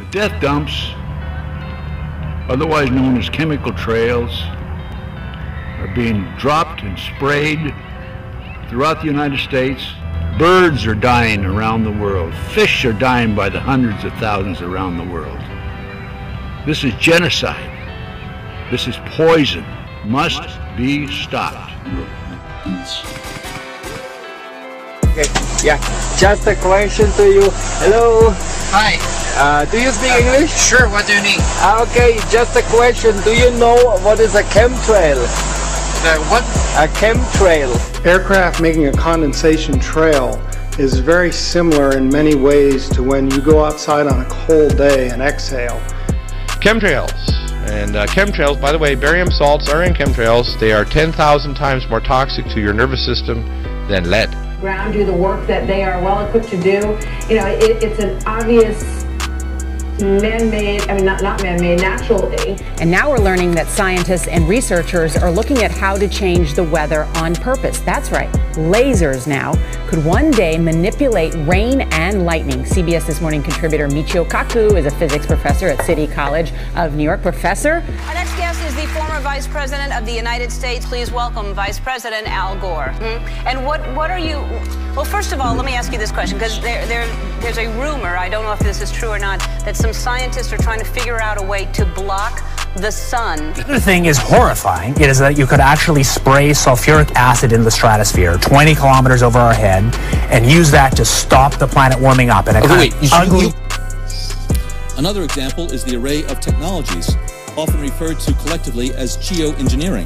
The death dumps, otherwise known as chemical trails, are being dropped and sprayed throughout the United States. Birds are dying around the world. Fish are dying by the hundreds of thousands around the world. This is genocide. This is poison. Must be stopped. Okay, yeah. Just a question to you. Hello. Hi. Do you speak English? Sure, what do you need? Okay, just a question. Do you know what is a chemtrail? What? A chemtrail. Aircraft making a condensation trail is very similar in many ways to when you go outside on a cold day and exhale. Chemtrails. And chemtrails, by the way, barium salts are in chemtrails. They are 10,000 times more toxic to your nervous system than lead. Ground do the work that they are well equipped to do. You know, it's an obvious man-made, I mean not man-made, natural thing. And now we're learning that scientists and researchers are looking at how to change the weather on purpose. That's right, lasers now could one day manipulate rain and lightning. CBS This Morning contributor Michio Kaku is a physics professor at City College of New York. Professor? Our next guest is the former Vice President of the United States. Please welcome Vice President Al Gore. And what are you, well, first of all, let me ask you this question, because there's a rumor, I don't know if this is true or not, that some scientists are trying to figure out a way to block the sun. The other thing is horrifying. It is that you could actually spray sulfuric acid in the stratosphere 20 kilometers over our head and use that to stop the planet warming up. And Another example is the array of technologies, often referred to collectively as geoengineering,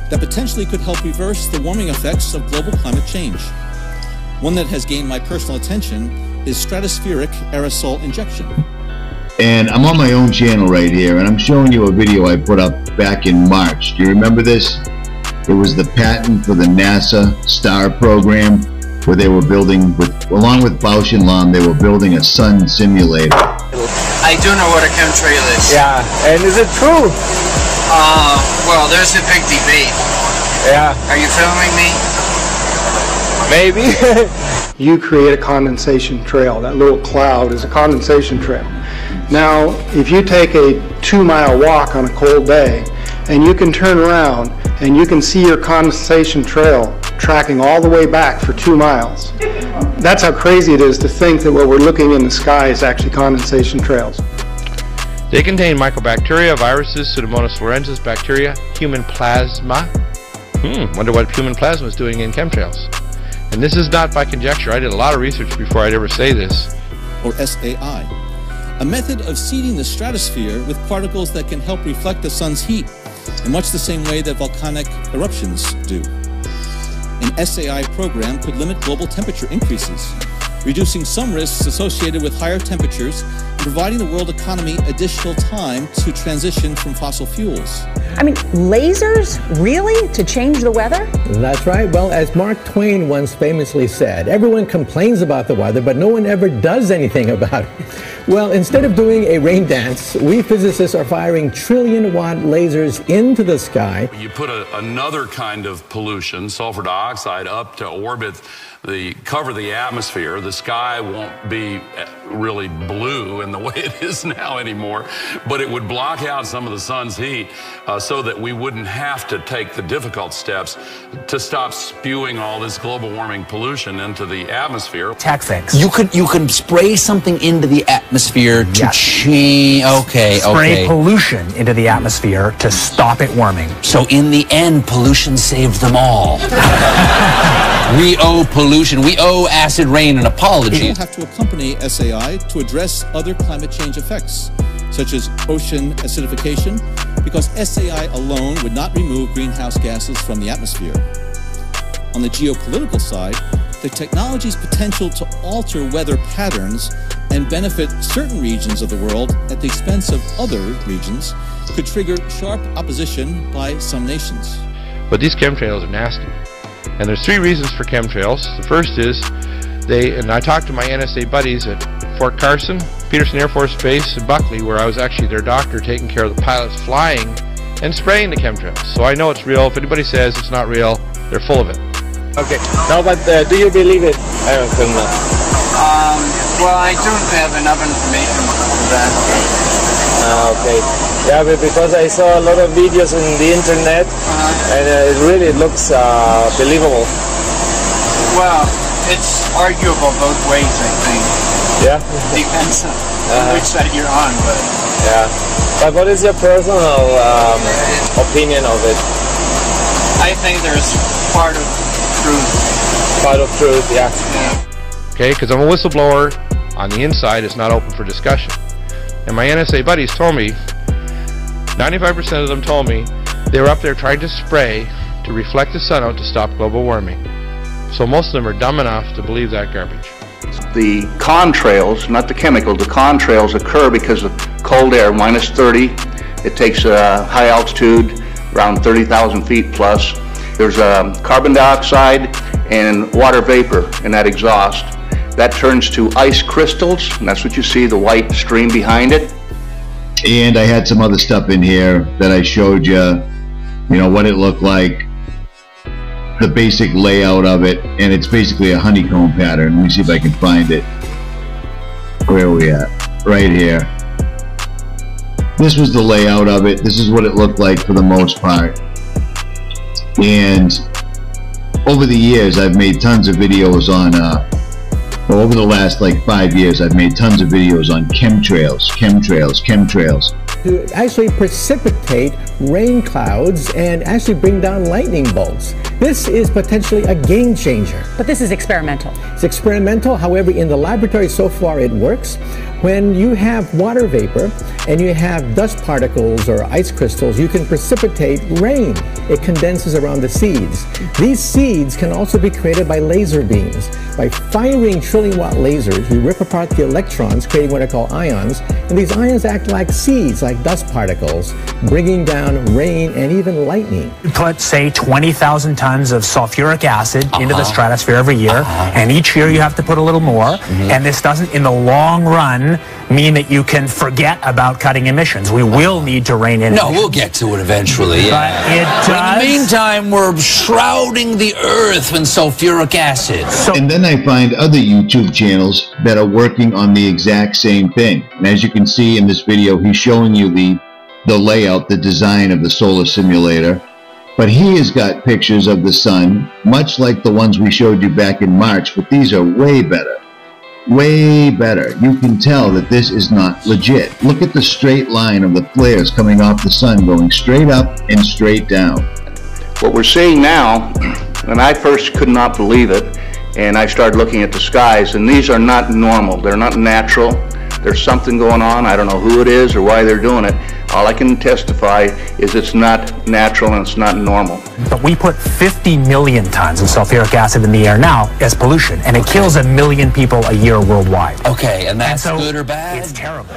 that potentially could help reverse the warming effects of global climate change. One that has gained my personal attention is stratospheric aerosol injection. And I'm on my own channel right here, and I'm showing you a video I put up back in March. Do you remember this? It was the patent for the NASA STAR program, where they were building, along with Bausch and Lomb, they were building a sun simulator. I do know what a chemtrail is. Yeah, and is it true? Well, there's a big debate. Yeah. Are you filming me? Maybe. You create a condensation trail. That little cloud is a condensation trail. Now, if you take a 2-mile walk on a cold day, and you can turn around and you can see your condensation trail tracking all the way back for 2 miles. That's how crazy it is to think that what we're looking in the sky is actually condensation trails. They contain mycobacteria, viruses, Pseudomonas florensis, bacteria, human plasma. Wonder what human plasma is doing in chemtrails. And this is not by conjecture. I did a lot of research before I'd ever say this. Or SAI, a method of seeding the stratosphere with particles that can help reflect the sun's heat in much the same way that volcanic eruptions do. An SAI program could limit global temperature increases, reducing some risks associated with higher temperatures and providing the world economy additional time to transition from fossil fuels. I mean, lasers? Really? To change the weather? That's right. Well, as Mark Twain once famously said, everyone complains about the weather, but no one ever does anything about it. Well, instead of doing a rain dance, we physicists are firing trillion-watt lasers into the sky. You put another kind of pollution, sulfur dioxide, up to orbit, cover the atmosphere. The sky won't be really blue in the way it is now anymore, but it would block out some of the sun's heat so that we wouldn't have to take the difficult steps to stop spewing all this global warming pollution into the atmosphere. Tech fix. You could spray something into the atmosphere to change. Spray pollution into the atmosphere to stop it warming. So in the end, pollution saved them all. We owe pollution, we owe acid rain an apology. People have to accompany SAI to address other climate change effects, such as ocean acidification, because SAI alone would not remove greenhouse gases from the atmosphere. On the geopolitical side, the technology's potential to alter weather patterns and benefit certain regions of the world at the expense of other regions could trigger sharp opposition by some nations. But these chemtrails are nasty. And there's 3 reasons for chemtrails. The first is and I talked to my NSA buddies at Fort Carson, Peterson Air Force Base, and Buckley, where I was actually their doctor taking care of the pilots flying and spraying the chemtrails. So I know it's real. If anybody says it's not real, they're full of it. Okay. No, but do you believe it? I don't know. Well, I don't have enough information for that. Okay. Yeah, but because I saw a lot of videos on the internet, and it really looks believable. Well, it's arguable both ways, I think. Yeah? Depends on which side you're on, but... Yeah. But what is your personal opinion of it? I think there's part of truth. Part of truth, yeah. Okay, because I'm a whistleblower. On the inside, it's not open for discussion. And my NSA buddies told me, 95% of them told me, they were up there trying to spray to reflect the sun out to stop global warming. So most of them are dumb enough to believe that garbage. The contrails, not the chemical, the contrails occur because of cold air, minus 30. It takes high altitude, around 30,000 feet plus. There's carbon dioxide and water vapor in that exhaust. That turns to ice crystals, and that's what you see, the white stream behind it. And I had some other stuff in here that I showed you, what it looked like, the basic layout of it, and it's basically a honeycomb pattern. Let me see if I can find it. Where are we at? Right here. This was the layout of it. This is what it looked like for the most part. And over the years, I've made tons of videos on, over the last like 5 years, I've made tons of videos on chemtrails. To actually precipitate rain clouds and actually bring down lightning bolts. This is potentially a game changer. But this is experimental. It's experimental, however, in the laboratory so far it works. When you have water vapor and you have dust particles or ice crystals, you can precipitate rain. It condenses around the seeds. These seeds can also be created by laser beams. By firing trillion-watt lasers, we rip apart the electrons, creating what are called ions, and these ions act like seeds, like dust particles, bringing down rain and even lightning. You put, say, 20,000 tons of sulfuric acid into the stratosphere every year, and each year you have to put a little more, and this doesn't, in the long run, mean that you can forget about cutting emissions. We will need to rein in emissions. We'll get to it eventually, yeah. But it does. In the meantime, we're shrouding the earth in sulfuric acid. And then I find other YouTube channels that are working on the exact same thing. And as you can see in this video, he's showing you the layout, the design of the solar simulator. But he has got pictures of the sun, much like the ones we showed you back in March, but these are way better. Way better. You can tell that this is not legit. Look at the straight line of the flares coming off the sun, going straight up and straight down. What we're seeing now, and I first could not believe it, and I started looking at the skies, and these are not normal. They're not natural. There's something going on. I don't know who it is or why they're doing it. All I can testify is it's not natural and it's not normal. But we put 50 million tons of sulfuric acid in the air now as pollution, and it kills 1 million people a year worldwide. Okay, and that's good or bad? It's terrible.